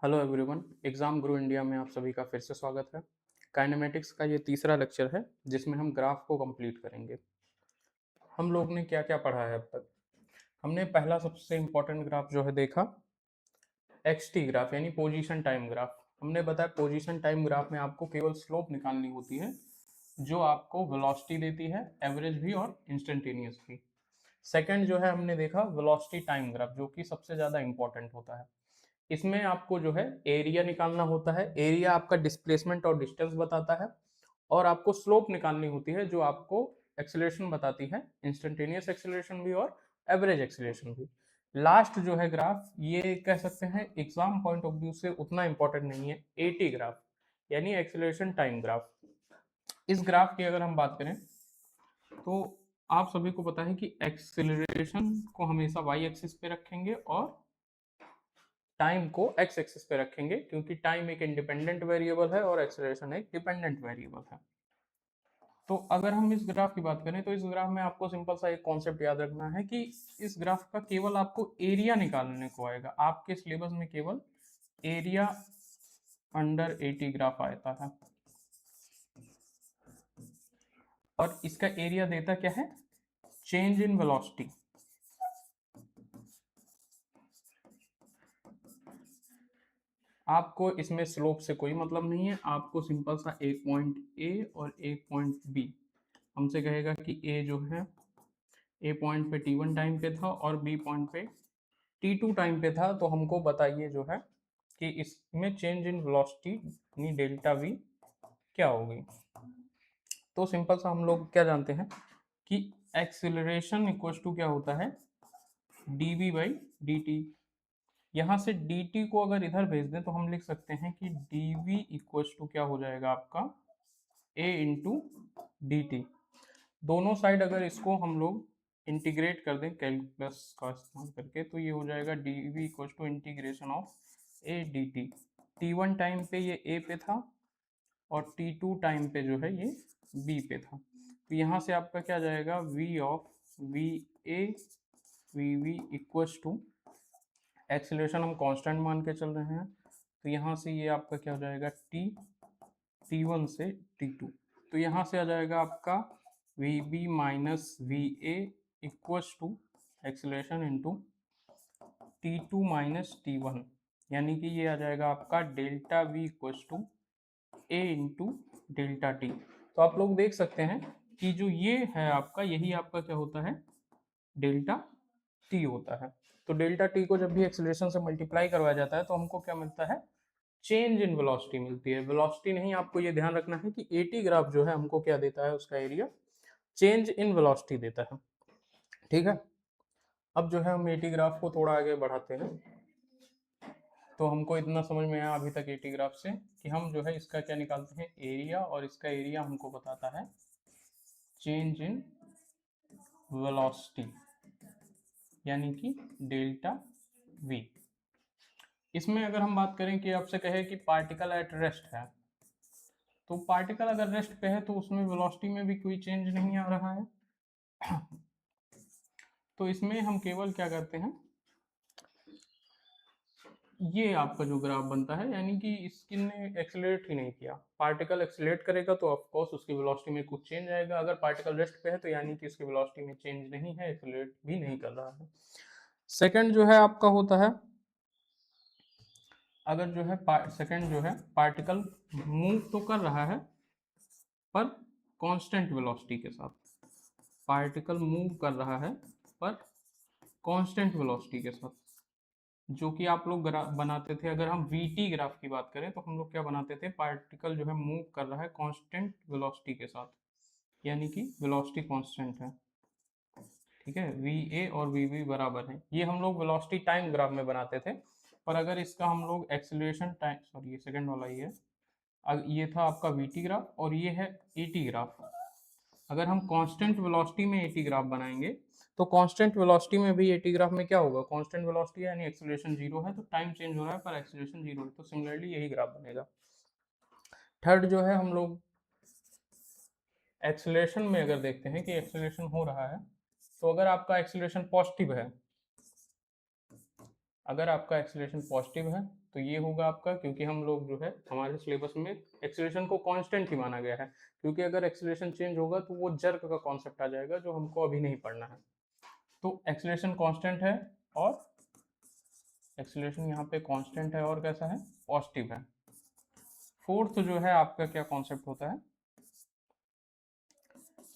Hello everyone, exam गुरु India में आप सभी का फिर से स्वागत है। काइनेमेटिक्स का ये तीसरा लेक्चर है जिसमें हम ग्राफ को कंप्लीट करेंगे। हम लोग ने क्या क्या पढ़ा है अब तक। हमने पहला सबसे इम्पोर्टेंट ग्राफ जो है देखा एक्सटी ग्राफ यानी पोजीशन टाइम ग्राफ। हमने बताया पोजीशन टाइम ग्राफ में आपको केवल स्लोप निकालनी होती है जो आपको वेलोसिटी देती है, एवरेज भी और इंस्टेंटेनियस भी। सेकंड जो है हमने देखा वेलोसिटी टाइम ग्राफ जो कि सबसे ज़्यादा इंपॉर्टेंट होता है। इसमें आपको जो है एरिया निकालना होता है, एरिया आपका डिस्प्लेसमेंट और डिस्टेंस बताता है, और आपको स्लोप निकालनी होती है जो आपको एक्सेलरेशन बताती है, इंस्टेंटेनियस एक्सेलरेशन भी और एवरेज एक्सेलरेशन भी। लास्ट जो है ग्राफ ये कह सकते हैं एग्जाम पॉइंट ऑफ व्यू से उतना इंपॉर्टेंट नहीं है, एटी ग्राफ यानी एक्सेलरेशन टाइम ग्राफ। इस ग्राफ की अगर हम बात करें तो आप सभी को पता है कि एक्सेलरेशन को हमेशा वाई एक्सिस पे रखेंगे और टाइम को एक्स एक्सिस पे रखेंगे, क्योंकि टाइम एक इंडिपेंडेंट वेरिएबल है और एक्सेलरेशन एक डिपेंडेंट वेरिएबल है। तो अगर हम इस ग्राफ की बात करें तो इस ग्राफ में आपको सिंपल सा एक कॉन्सेप्ट याद रखना है कि इस ग्राफ का केवल आपको एरिया निकालने को आएगा। आपके सिलेबस में केवल एरिया अंडर 80 ग्राफ आता है, और इसका एरिया देता क्या है, चेंज इन वेलोसिटी। आपको इसमें स्लोप से कोई मतलब नहीं है, आपको सिंपल सा एक पॉइंट ए और एक पॉइंट बी, हमसे कहेगा कि ए जो है ए पॉइंट पे t1 टाइम पे था और बी पॉइंट पे t2 टाइम पे था, तो हमको बताइए जो है कि इसमें चेंज इन वेलोसिटी यानी डेल्टा वी क्या होगी। तो सिंपल सा हम लोग क्या जानते हैं कि एक्सिलरेशन इक्वल टू क्या होता है, dv बाई dt। यहाँ से dt को अगर इधर भेज दें तो हम लिख सकते हैं कि dv इक्वल टू क्या हो जाएगा आपका a इंटू डी टी। दोनों साइड अगर इसको हम लोग इंटीग्रेट कर दें कैलकुलस का इस्तेमाल करके तो ये हो जाएगा D V equal to integration of A D T. T one time पे ये ए पे था और टी टू टाइम पे जो है ये बी पे था। तो यहाँ से आपका क्या जाएगा, V of V A V V equal to acceleration हम कांस्टेंट मान के चल रहे हैं, तो यहाँ से ये आपका क्या हो जाएगा टी वन से टी टू। तो यहाँ से आ जाएगा आपका V B minus V A equals to acceleration into T two minus T one, यानी कि ये आ जाएगा आपका delta V equals to A into delta T. तो आप लोग देख सकते हैं कि जो ये है आपका, यही आपका क्या होता है, डेल्टा टी होता है। तो डेल्टा टी को जब भी एक्सीलरेशन से मल्टीप्लाई करवाया जाता है तो हमको क्या मिलता है, चेंज इन वेलोसिटी मिलती है। वेलोसिटी नहीं, आपको ये ध्यान रखना है कि एटी ग्राफ जो है हमको क्या देता है, उसका एरिया चेंज इन वेलोसिटी देता है। ठीक है, अब जो है हम एटी ग्राफ को थोड़ा आगे बढ़ाते हैं। तो हमको इतना समझ में आया अभी तक एटी ग्राफ से कि हम जो है इसका क्या निकालते हैं, एरिया, और इसका एरिया हमको बताता है चेंज इन वेलोसिटी यानी कि डेल्टा वी। इसमें अगर हम बात करें कि आपसे कहे कि पार्टिकल एट रेस्ट है, तो पार्टिकल अगर रेस्ट पे है तो उसमें वेलोसिटी में भी कोई चेंज नहीं आ रहा है। तो इसमें हम केवल क्या करते हैं, ये आपका जो ग्राफ बनता है, यानी कि इसने एक्सेलरेट ही नहीं किया। पार्टिकल एक्सेलरेट करेगा तो ऑफ कोर्स उसकी वेलोसिटी में कुछ चेंज आएगा, अगर पार्टिकल रेस्ट पे है तो यानी कि इसकी वेलोसिटी में चेंज नहीं है, एक्सेलरेट भी नहीं कर रहा है। सेकंड जो है आपका होता है, अगर जो है सेकंड जो है पार्टिकल मूव तो कर रहा है पर कांस्टेंट वेलोसिटी के साथ, पार्टिकल मूव कर रहा है पर कांस्टेंट वेलोसिटी के साथ, जो कि आप लोग बनाते थे। अगर हम वीटी ग्राफ की बात करें तो हम लोग क्या बनाते थे, पार्टिकल जो है मूव कर रहा है कांस्टेंट वेलोसिटी के साथ, यानी कि वेलोसिटी कांस्टेंट है। ठीक है, वी ए और वी बी बराबर है, ये हम लोग वेलोसिटी टाइम ग्राफ में बनाते थे। पर अगर इसका हम लोग एक्सेलरेशन टाइम, सॉरी ये सेकंड वाला ही है, ये था आपका वीटी ग्राफ और ये है एटी ग्राफ। अगर हम कांस्टेंट वेलोसिटी में एटी ग्राफ बनाएंगे तो कांस्टेंट वेलोसिटी में भी एटी ग्राफ में क्या होगा, कांस्टेंट वेलोसिटी यानी एक्सेलरेशन जीरो है तो टाइम चेंज हो रहा है पर एक्सेलरेशन जीरो है, तो सिमिलरली यही ग्राफ बनेगा। थर्ड जो है हम लोग एक्सेलरेशन में अगर देखते हैं कि एक्सेलरेशन हो रहा है, तो अगर आपका एक्सेलरेशन पॉजिटिव है, अगर आपका एक्सेलरेशन पॉजिटिव है तो ये होगा आपका, क्योंकि हम लोग जो है हमारे सिलेबस में एक्सेलरेशन को कांस्टेंट ही माना गया है, क्योंकि अगर एक्सेलरेशन चेंज होगा तो वो जर्क का कॉन्सेप्ट आ जाएगा जो हमको अभी नहीं पढ़ना है। तो एक्सेलरेशन कांस्टेंट है और एक्सेलरेशन यहाँ पे कांस्टेंट है और कैसा है, पॉजिटिव है। फोर्थ जो है आपका क्या कॉन्सेप्ट होता है,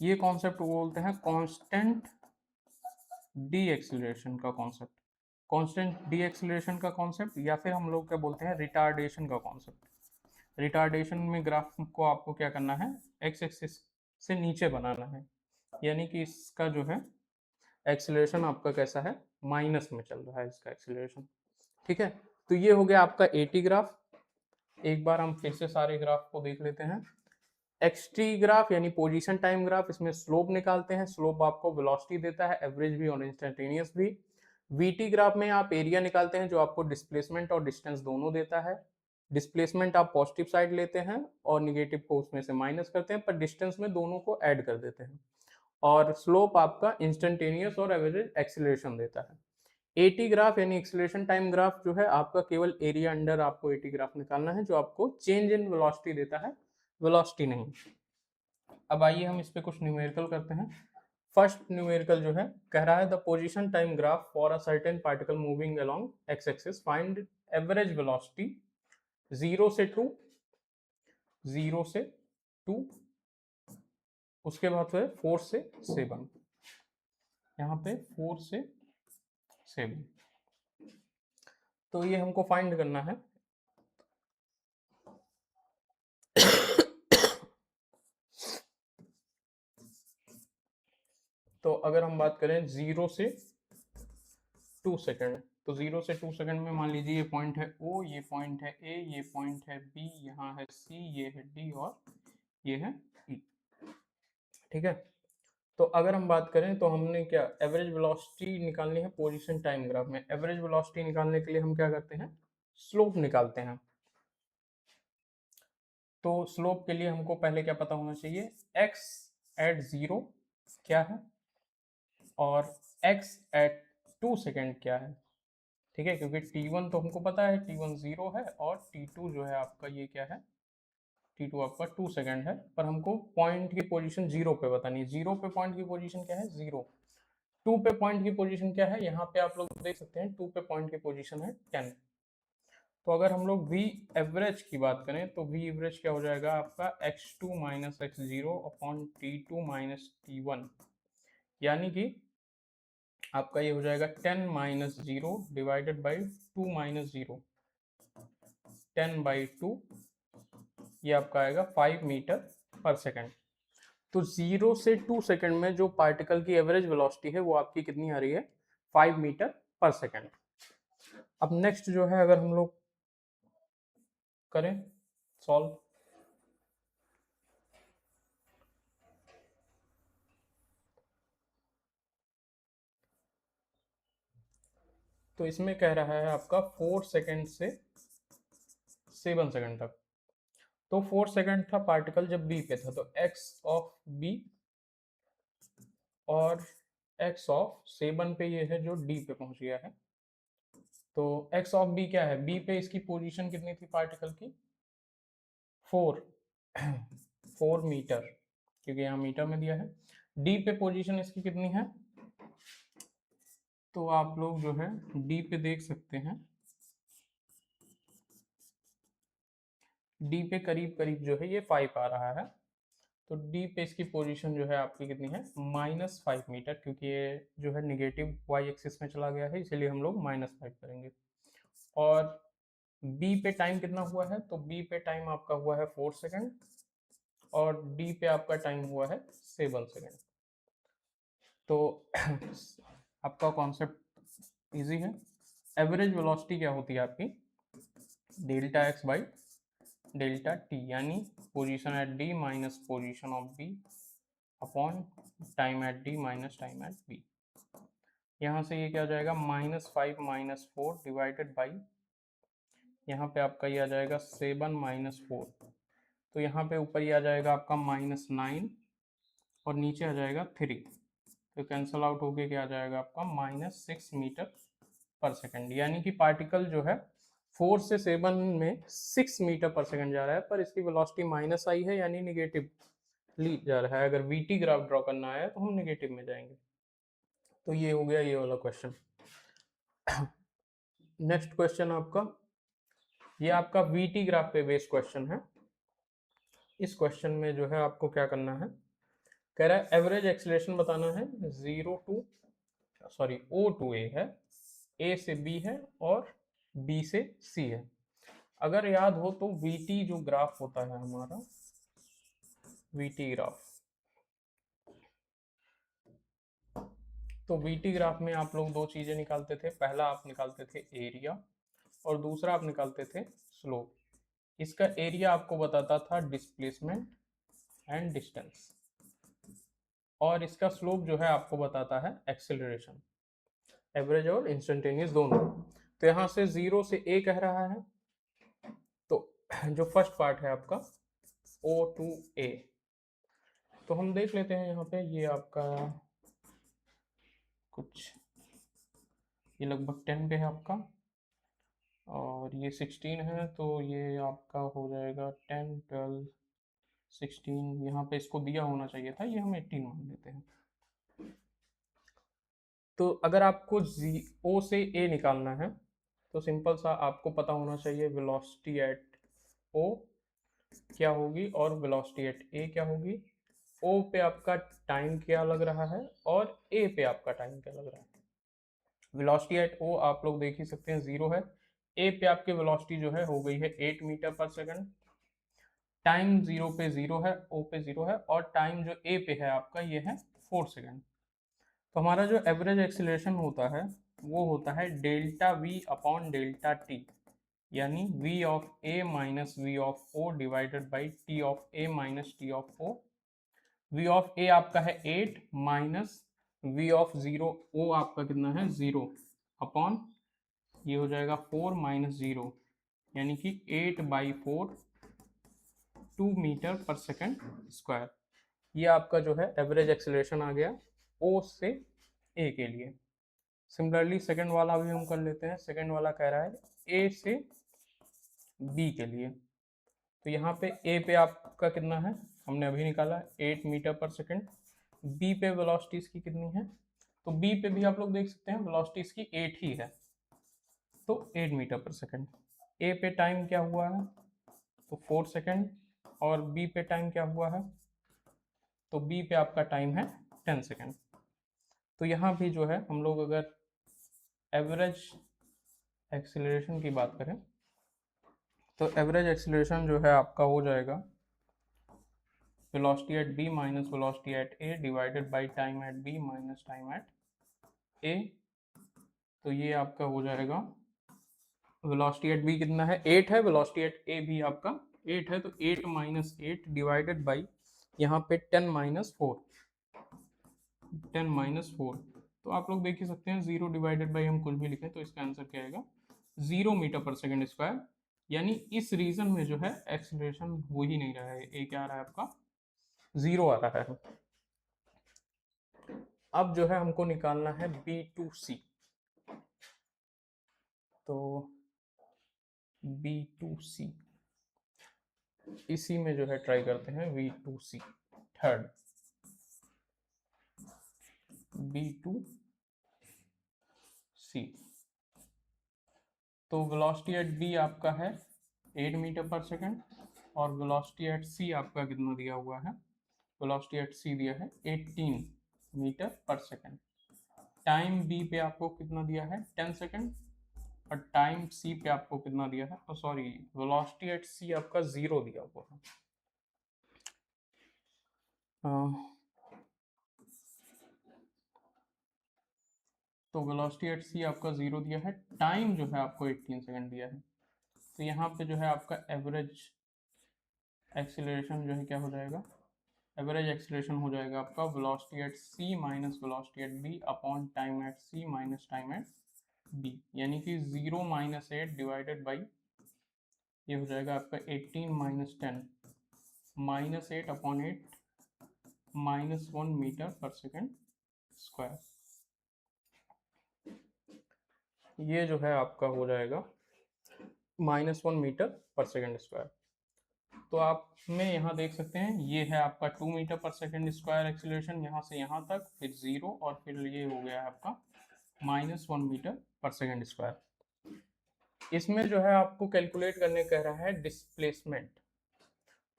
ये कॉन्सेप्ट बोलते हैं कांस्टेंट डी एक्सेलरेशन का कॉन्सेप्ट। कांस्टेंट डी एक्सेलरेशन का कॉन्सेप्ट, या फिर हम लोग क्या बोलते हैं, रिटार्डेशन का कॉन्सेप्ट। रिटार्डेशन में ग्राफ को आपको क्या करना है, एक्स एक्सिस से नीचे बनाना है, यानी कि इसका जो है एक्सेलरेशन आपका कैसा है, माइनस में चल रहा है इसका एक्सेलरेशन। ठीक है, तो ये हो गया आपका एटी ग्राफ। एक बार हम फिर से सारे ग्राफ को देख लेते हैं। एक्सटी ग्राफ यानी पोजीशन टाइम ग्राफ, इसमें स्लोप निकालते हैं, स्लोप आपको वेलोसिटी देता है, एवरेज भी और इंस्टेंटेनियस भी। वीटी ग्राफ में आप एरिया निकालते हैं जो आपको डिस्प्लेसमेंट और डिस्टेंस दोनों देता है। डिस्प्लेसमेंट आप पॉजिटिव साइड लेते हैं और निगेटिव को उसमें से माइनस करते हैं, पर डिस्टेंस में दोनों को ऐड कर देते हैं। और स्लोप आपका इंस्टेंटेनियस और एवरेज एक्सीलरेशन देता है। एटी ग्राफ यानी एक्सीलरेशन टाइम ग्राफ जो है आपका केवल एरिया अंडर आपको एटी ग्राफ निकालना है, जो आपको चेंज इन वेलोसिटी देता है, वेलोसिटी नहीं। अब आइए हम इस पे कुछ न्यूमेरिकल करते हैं। फर्स्ट न्यूमेरिकल जो है कह रहा है the position time graph for a certain particle moving along x axis, find average velocity 0 से 2, 0 से 2, उसके बाद फिर 4 से 7, यहाँ पे 4 से 7। तो ये हमको फाइंड करना है। तो अगर हम बात करें 0 से 2 सेकंड, तो 0 से 2 सेकंड में मान लीजिए ये पॉइंट है O, ये पॉइंट है A, ये पॉइंट है B, यहाँ है C, ये है D और ये है E। ठीक है, तो अगर हम बात करें तो हमने क्या एवरेज वेलोसिटी निकालनी है पोजीशन टाइम ग्राफ में। एवरेज वेलोसिटी निकालने के लिए हम क्या करते हैं, स्लोप निकालते हैं। तो स्लोप के लिए हमको पहले क्या पता होना चाहिए, x एट 0 क्या है और x एट 2 सेकेंड क्या है। ठीक है, क्योंकि t1 तो हमको पता है, t1 0 है और t2 जो है आपका ये क्या है, t2 आपका 2 सेकेंड है, पर हमको पॉइंट की पोजीशन 0 पे बतानी है। 0 पे पॉइंट की पोजीशन क्या है, 0। 2 पे पॉइंट की पोजीशन क्या है, यहाँ पे आप लोग देख सकते हैं 2 पे पॉइंट की पोजीशन है 10। तो अगर हम लोग v एवरेज की बात करें तो v एवरेज क्या हो जाएगा आपका x2 minus x zero upon t2 minus t1, यानी कि आपका ये हो जाएगा 10 minus 0 divided by 2 minus 0, 10 by 2, ये आपका आएगा 5 मीटर पर सेकेंड। तो 0 से 2 सेकेंड में जो पार्टिकल की एवरेज वेलोसिटी है वो आपकी कितनी आ रही है, 5 मीटर पर सेकेंड। अब नेक्स्ट जो है अगर हम लोग करें सॉल्व, तो इसमें कह रहा है आपका 4 सेकेंड से 7 सेकेंड तक। तो 4 सेकेंड था पार्टिकल जब बी पे था, तो x ऑफ बी और x ऑफ 7 पे ये है जो डी पे पहुंच गया है। तो x ऑफ बी क्या है, बी पे इसकी पोजीशन कितनी थी पार्टिकल की, 4 4 मीटर, क्योंकि यहाँ मीटर में दिया है। डी पे पोजीशन इसकी कितनी है, तो आप लोग जो है डी पे देख सकते हैं, डी पे करीब करीब जो है ये 5 आ रहा है। तो डी पे इसकी पोजीशन जो है आपकी कितनी है, -5 मीटर, क्योंकि ये जो है निगेटिव वाई एक्सिस में चला गया है, इसलिए हम लोग -5 करेंगे। और बी पे टाइम कितना हुआ है, तो बी पे टाइम आपका हुआ है 4 सेकेंड और डी पे आपका टाइम हुआ है 7 सेकेंड। तो आपका कॉन्सेप्ट इजी है। एवरेज वेलोसिटी क्या होती है आपकी, delta x by delta T, यानी position at D minus position of B upon time at D minus time at B. यहाँ से ये क्या हो जाएगा, -5 माइनस 4 डिवाइडेड बाई, यहाँ पे आपका ये आ जाएगा 7 माइनस 4, तो यहाँ पे ऊपर ये आ जाएगा आपका -9 और नीचे आ जाएगा 3, तो कैंसल आउट होके क्या आ जाएगा आपका -6 मीटर पर सेकंड, यानी कि पार्टिकल जो है 4 से 7 में 6 मीटर पर सेकंड जा रहा है, पर इसकी वेलोसिटी माइनस आई है, यानी निगेटिवली जा रहा है। अगर वीटी ग्राफ ड्रॉ करना है तो हम निगेटिव में जाएंगे। तो ये हो गया ये वाला क्वेश्चन। नेक्स्ट क्वेश्चन आपका, ये आपका वीटी ग्राफ पे बेस्ड क्वेश्चन है। इस क्वेश्चन में जो है आपको क्या करना है, कह रहा है एवरेज एक्सीलरेशन बताना है, ओ टू ए है, ए से बी है और बी से सी है। अगर याद हो तो वीटी जो ग्राफ होता है हमारा, वीटी ग्राफ, तो वीटी ग्राफ में आप लोग दो चीजें निकालते थे। पहला आप निकालते थे एरिया और दूसरा आप निकालते थे स्लोप। इसका एरिया आपको बताता था डिस्प्लेसमेंट एंड डिस्टेंस, और इसका स्लोप जो है आपको बताता है एक्सेलरेशन, एवरेज और इंस्टेंटेनियस दोनों। तो यहाँ से 0 से ए कह रहा है, तो जो फर्स्ट पार्ट है आपका ओ टू ए, तो हम देख लेते हैं यहाँ पे, ये आपका कुछ, ये लगभग 10 पे है आपका, और ये 16 है, तो ये आपका हो जाएगा 10, 12, 16, यहाँ पे इसको दिया होना चाहिए था, ये हम 18 मान लेते हैं। तो अगर आपको ओ से ए निकालना है तो सिंपल सा आपको पता होना चाहिए वेलोसिटी एट ओ क्या होगी और वेलोसिटी एट ए क्या होगी। ओ पे आपका टाइम क्या लग रहा है और ए पे आपका टाइम क्या लग रहा है। वेलोसिटी एट ओ आप लोग देख ही सकते हैं 0 है, ए पे आपकी वेलोसिटी जो है हो गई है 8 मीटर पर सेकंड, टाइम 0 पे 0 है, ओ पे 0 है, और टाइम जो ए पे है आपका ये है 4 सेकंड। तो हमारा जो एवरेज एक्सीलरेशन होता है वो होता है delta V upon delta T, यानी v of a minus V of o divided by T of a minus T of o। v of a आपका है 8 माइनस v ऑफ 0 o आपका कितना है 0 अपॉन, ये हो जाएगा 4 माइनस 0, यानी कि 8/4 2 मीटर पर सेकंड स्क्वायर। ये आपका जो है एवरेज एक्सेलरेशन आ गया o से a के लिए। सिमिलरली सेकंड वाला भी हम कर लेते हैं। सेकंड वाला कह रहा है a से b के लिए, तो यहाँ पे a पे आपका कितना है, हमने अभी निकाला 8 मीटर पर सेकंड। b पे वेलोसिटी इसकी कितनी है, तो b पे भी आप लोग देख सकते हैं वेलोसिटी इसकी 8 ही है, तो 8 मीटर पर सेकंड। a पे टाइम क्या हुआ है, तो 4 सेकंड, और b पे टाइम क्या हुआ है, तो b पे आपका टाइम है 10 सेकंड। तो यहाँ भी जो है हम लोग अगर एवरेज एक्सीलरेशन की बात करें तो एवरेज एक्सीलरेशन जो है आपका हो जाएगा velocity at b minus velocity at a divided by time at b minus time at a। तो ये आपका हो जाएगा वेलोसिटी एट b कितना है 8 है, वेलोसिटी एट a भी आपका 8 है, तो 8 माइनस 8 डिवाइडेड बाई यहाँ पे 10 माइनस 4, 10 माइनस 4। तो आप लोग देख ही सकते हैं 0 डिवाइडेड बाई हम कुछ भी लिखें तो इसका आंसर क्या आएगा 0 मीटर पर सेकंड स्क्वायर। यानी इस रीजन में जो है एक्सीलरेशन हो ही नहीं रहा है, ए क्या आ रहा है आपका 0 आ रहा है। अब जो है हमको निकालना है B2C, तो B2C इसी में जो है ट्राई करते हैं V2C थर्ड, B2C। तो वेलोसिटी एट B आपका है 8 मीटर पर सेकंड, और वेलोसिटी एट C आपका कितना दिया हुआ है, वेलोसिटी एट C दिया है 18 metre per second. Time B पे आपको कितना दिया है 10 सेकंड, और टाइम C पे आपको कितना दिया है, सॉरी वेलोसिटी एट C आपका 0 दिया हुआ है। तो वेलोसिटी एट C आपका 0 दिया है, टाइम जो है आपको 18 सेकंड दिया है। तो यहाँ पे जो है आपका एवरेज एक्सीलरेशन जो है क्या हो जाएगा, एवरेज एक्सीलरेशन हो जाएगा आपका velocity at C minus velocity at B upon time at C minus time at B, यानी कि 0 माइनस 8 डिवाइडेड बाई, ये हो जाएगा आपका 18 minus 10 minus 8 upon 8 minus 1 metre per second square. ये जो है आपका हो जाएगा -1 मीटर पर सेकेंड स्क्वायर। तो आप में यहाँ देख सकते हैं ये है आपका 2 मीटर पर सेकेंड स्क्वायर एक्सीलरेशन यहाँ से यहाँ तक, फिर 0 और फिर ये हो गया है आपका -1 मीटर पर सेकेंड स्क्वायर। इसमें जो है आपको कैलकुलेट करने कह रहा है डिस्प्लेसमेंट।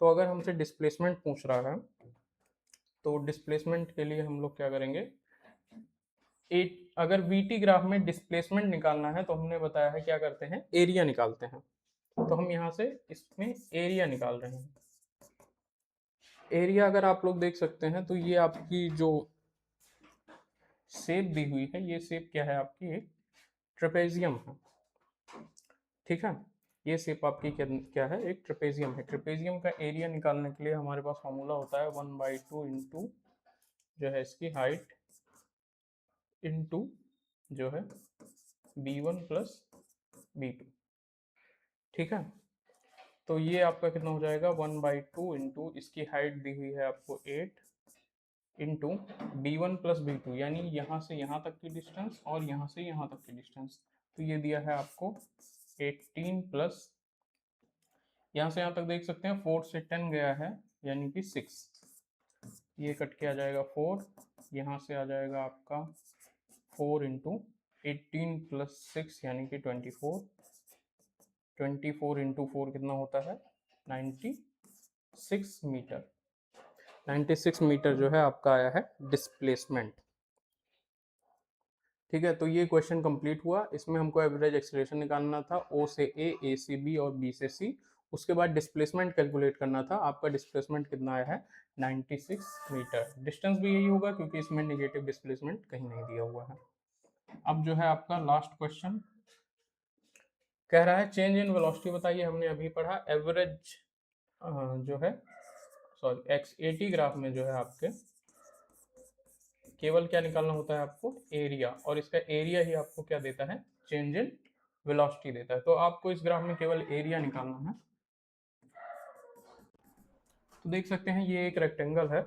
तो अगर हमसे डिस्प्लेसमेंट पूछ रहा है तो डिस्प्लेसमेंट के लिए हम लोग क्या करेंगे, अगर वीटी ग्राफ में डिस्प्लेसमेंट निकालना है तो हमने बताया है क्या करते हैं, एरिया निकालते हैं। तो हम यहाँ से इसमें एरिया निकाल रहे हैं। एरिया अगर आप लोग देख सकते हैं तो ये आपकी जो शेप दी हुई है, ये शेप क्या है आपकी, एक ट्रेपेजियम है। ठीक है, ये शेप आपकी क्या है, एक ट्रेपेजियम है। ट्रेपेजियम का एरिया निकालने के लिए हमारे पास फॉर्मूला होता है 1/2 इंटू जो है इसकी हाइट इंटू जो है b1 प्लस b2। ठीक है, तो ये आपका कितना हो जाएगा 1/2 इंटू इसकी हाइट दी हुई है आपको 8 इंटू b1 प्लस b2, यानी यहाँ से यहाँ तक की डिस्टेंस और यहाँ से यहाँ तक की डिस्टेंस। तो ये दिया है आपको 18 प्लस यहाँ से यहाँ तक देख सकते हैं 4 से 10 गया है यानी कि 6, ये कट के आ जाएगा 4, यहाँ से आ जाएगा आपका 4 इंटू 18 प्लस 6 यानी कि 24, 24 इंटू 4 कितना होता है 96 मीटर। 96 मीटर जो है आपका आया है डिस्प्लेसमेंट। ठीक है, तो ये क्वेश्चन कंप्लीट हुआ। इसमें हमको एवरेज एक्सीलरेशन निकालना था ओ से ए से बी और बी से सी। उसके बाद डिस्प्लेसमेंट कैलकुलेट करना था। आपका डिस्प्लेसमेंट कितना आया है 96 मीटर। डिस्टेंस भी यही होगा क्योंकि इसमें नेगेटिव डिस्प्लेसमेंट कहीं नहीं दिया हुआ है। अब जो है आपका लास्ट क्वेश्चन कह रहा है चेंज इन वेलोसिटी बताइए। हमने अभी पढ़ा एवरेज जो है सॉरी एक्स80 ग्राफ में जो है आपके केवल क्या निकालना होता है आपको, एरिया, और इसका एरिया ही आपको क्या देता है, चेंज इन वेलोसिटी देता है। तो आपको इस ग्राफ में केवल एरिया निकालना है। तो देख सकते हैं ये एक रेक्टेंगल है,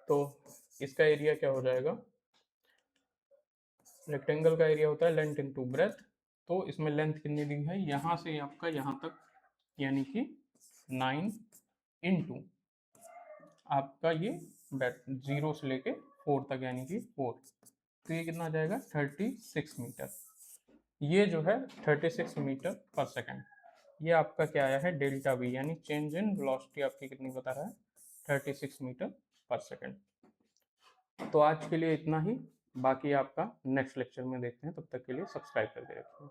तो इसका एरिया क्या हो जाएगा, रेक्टेंगल का एरिया होता है लेंथ इनटू ब्रेथ। तो इसमें लेंथ कितनी दी है, यहाँ से आपका यहाँ तक यानी कि 9 इंटू आपका ये 0 से लेके 4 तक यानी कि 4, तो ये कितना आ जाएगा 36 मीटर। ये जो है 36 मीटर पर सेकेंड। ये आपका क्या आया है डेल्टा वी, यानी चेंज इन वेलोसिटी आपकी कितनी बता रहा है 36 मीटर पर सेकेंड। तो आज के लिए इतना ही, बाकी आपका नेक्स्ट लेक्चर में देखते हैं। तब तक के लिए सब्सक्राइब करके रखिए।